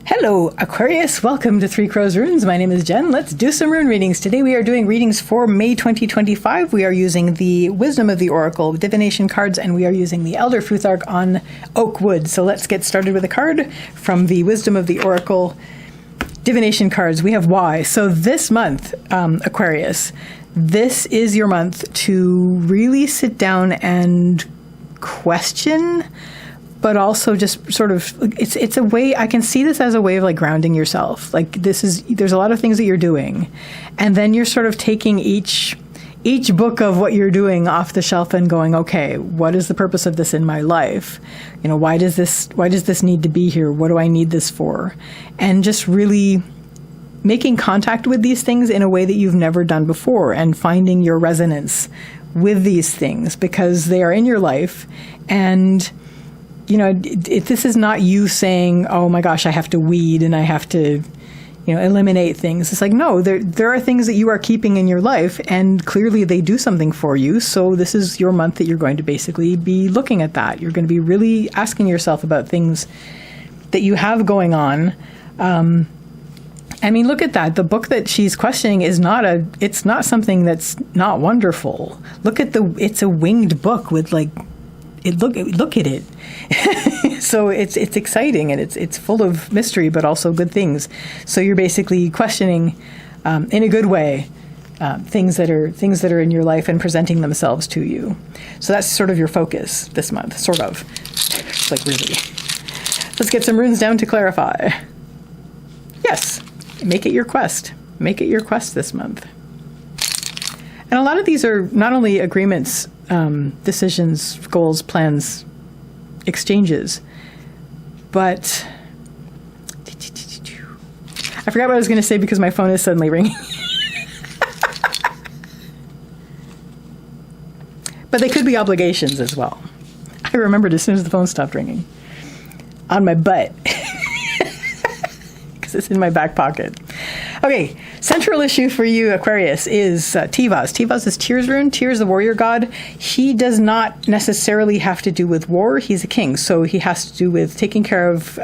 Hello, Aquarius. Welcome to Three Crows Runes. My name is Jen. Let's do some rune readings. Today we are doing readings for May 2025. We are using the Wisdom of the Oracle divination cards, and we are using the Elder Futhark on oak wood. So let's get started with a card from the Wisdom of the Oracle divination cards. We have Y. So this month, Aquarius, this is your month to really sit down and question, but also just sort of, it's a way, I can see this as a way of like grounding yourself. Like there's a lot of things that you're doing, and then you're sort of taking each book of what you're doing off the shelf and going, okay, what is the purpose of this in my life? You know, why does this need to be here? What do I need this for? And just really making contact with these things in a way that you've never done before, and finding your resonance with these things because they are in your life. And you know, this is not you saying, oh my gosh, I have to weed and I have to, you know, eliminate things. It's like, no, there are things that you are keeping in your life, and clearly they do something for you. So this is your month that you're going to basically be looking at that. You're going to be really asking yourself about things that you have going on. I mean, look at that. The book that she's questioning is it's not something that's not wonderful. Look at it's a winged book with like, look at it. So it's exciting, and it's full of mystery, but also good things. So you're basically questioning, in a good way, things that are in your life and presenting themselves to you. So that's sort of your focus this month, sort of. It's like really. Let's get some runes down to clarify. Yes, make it your quest. Make it your quest this month. And a lot of these are not only agreements, decisions, goals, plans, exchanges, but I forgot what I was going to say because my phone is suddenly ringing. But they could be obligations as well. I remembered as soon as the phone stopped ringing. On my butt. Because it's in my back pocket. Okay, central issue for you, Aquarius, is Tivas. Tivas is Tyr's rune. Tyr is the warrior god. He does not necessarily have to do with war. He's a king, so he has to do with taking care of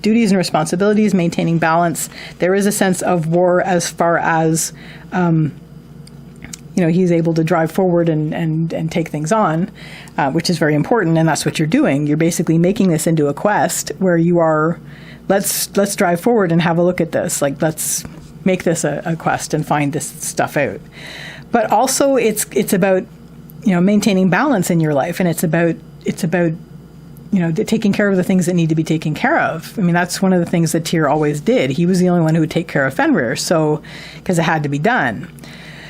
duties and responsibilities, maintaining balance. There is a sense of war as far as, he's able to drive forward and take things on, which is very important, and that's what you're doing. You're basically making this into a quest where you are, let's drive forward and have a look at this. Like, let's make this a quest and find this stuff out. But also it's about, maintaining balance in your life, and it's about taking care of the things that need to be taken care of. I mean, that's one of the things that Tyr always did. He was the only one who would take care of Fenrir, so because it had to be done.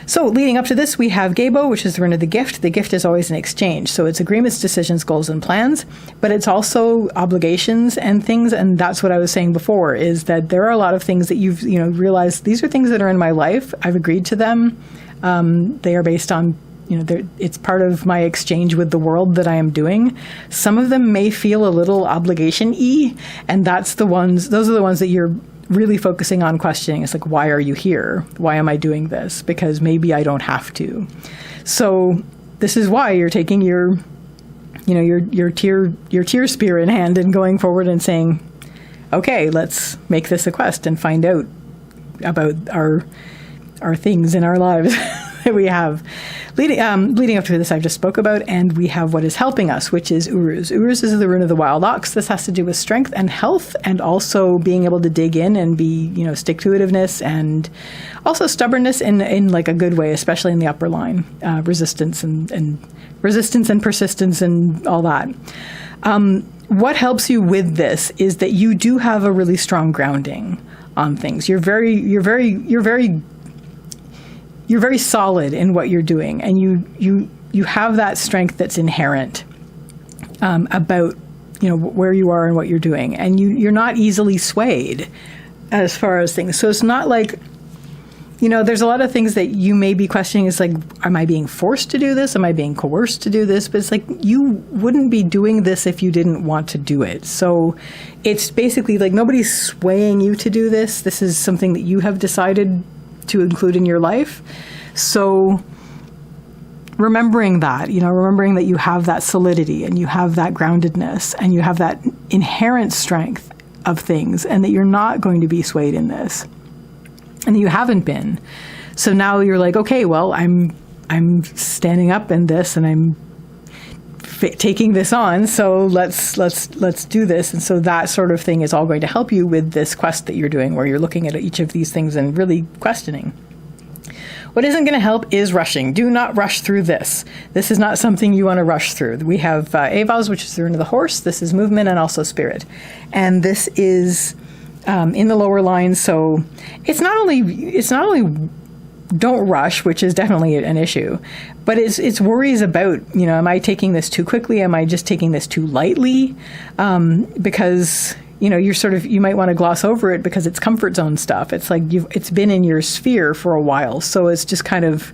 So leading up to this, we have Gabo, which is the rune of the gift. The gift is always an exchange. So it's agreements, decisions, goals, and plans, but it's also obligations and things. And that's what I was saying before, is that there are a lot of things that you've, realized these are things that are in my life. I've agreed to them. They are based on, it's part of my exchange with the world that I am doing. Some of them may feel a little obligation-y, and those are the ones that you're really focusing on questioning. It's like, why are you here? Why am I doing this? Because maybe I don't have to. So this is why you're taking your Tyr spear in hand and going forward and saying, okay, let's make this a quest and find out about our things in our lives that we have. Leading up to this, I've just spoke about, and we have what is helping us, which is Uruz. Uruz is the rune of the wild ox. This has to do with strength and health, and also being able to dig in and be, stick-to-itiveness, and also stubbornness in like a good way, especially in the upper line, resistance and persistence and all that. What helps you with this is that you do have a really strong grounding on things. You're very solid in what you're doing, and you have that strength that's inherent about where you are and what you're doing, and you're not easily swayed as far as things. So it's not like, there's a lot of things that you may be questioning. It's like, am I being forced to do this? Am I being coerced to do this? But it's like, you wouldn't be doing this if you didn't want to do it. So it's basically like nobody's swaying you to do this. This is something that you have decided to include in your life. So remembering that you have that solidity, and you have that groundedness, and you have that inherent strength of things, and that you're not going to be swayed in this, and that you haven't been. So now you're like, okay, well, I'm standing up in this, and I'm taking this on, so let's do this. And so that sort of thing is all going to help you with this quest that you're doing, where you're looking at each of these things and really questioning. What isn't going to help is rushing. Do not rush through this. This is not something you want to rush through. We have Avaz, which is the rune of the horse. This is movement and also spirit. And this is in the lower line. So it's not only don't rush, which is definitely an issue, but it's worries about, am I taking this too quickly? Am I just taking this too lightly? Because you might want to gloss over it because it's comfort zone stuff. It's like it's been in your sphere for a while. So it's just kind of,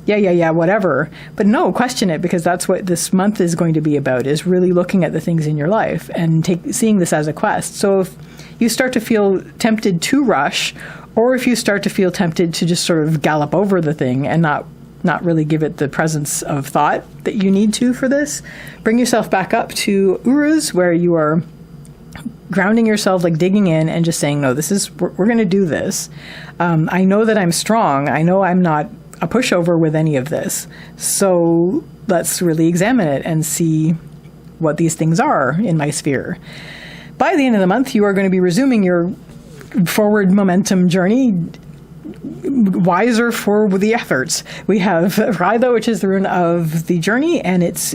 yeah, whatever. But no, question it, because that's what this month is going to be about, is really looking at the things in your life and seeing this as a quest. So if you start to feel tempted to rush, or if you start to feel tempted to just sort of gallop over the thing and not really give it the presence of thought that you need to for this, bring yourself back up to Uruz, where you are grounding yourself, like digging in and just saying, no, we're going to do this. I know that I'm strong. I know I'm not a pushover with any of this. So let's really examine it and see what these things are in my sphere. By the end of the month, you are going to be resuming your forward momentum journey, wiser for the efforts. We have Raida, which is the rune of the journey, and it's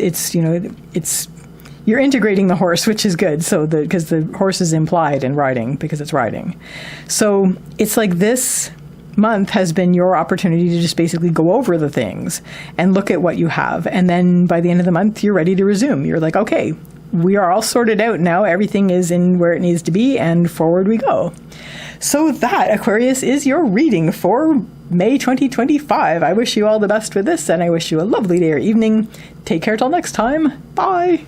you're integrating the horse, which is good. So because the horse is implied in riding, because it's riding. So it's like this month has been your opportunity to just basically go over the things and look at what you have. And then by the end of the month, you're ready to resume. You're like, okay, we are all sorted out now. Everything is in where it needs to be, and forward we go. So that, Aquarius, is your reading for May 2025. I wish you all the best with this, and I wish you a lovely day or evening. Take care till next time. Bye.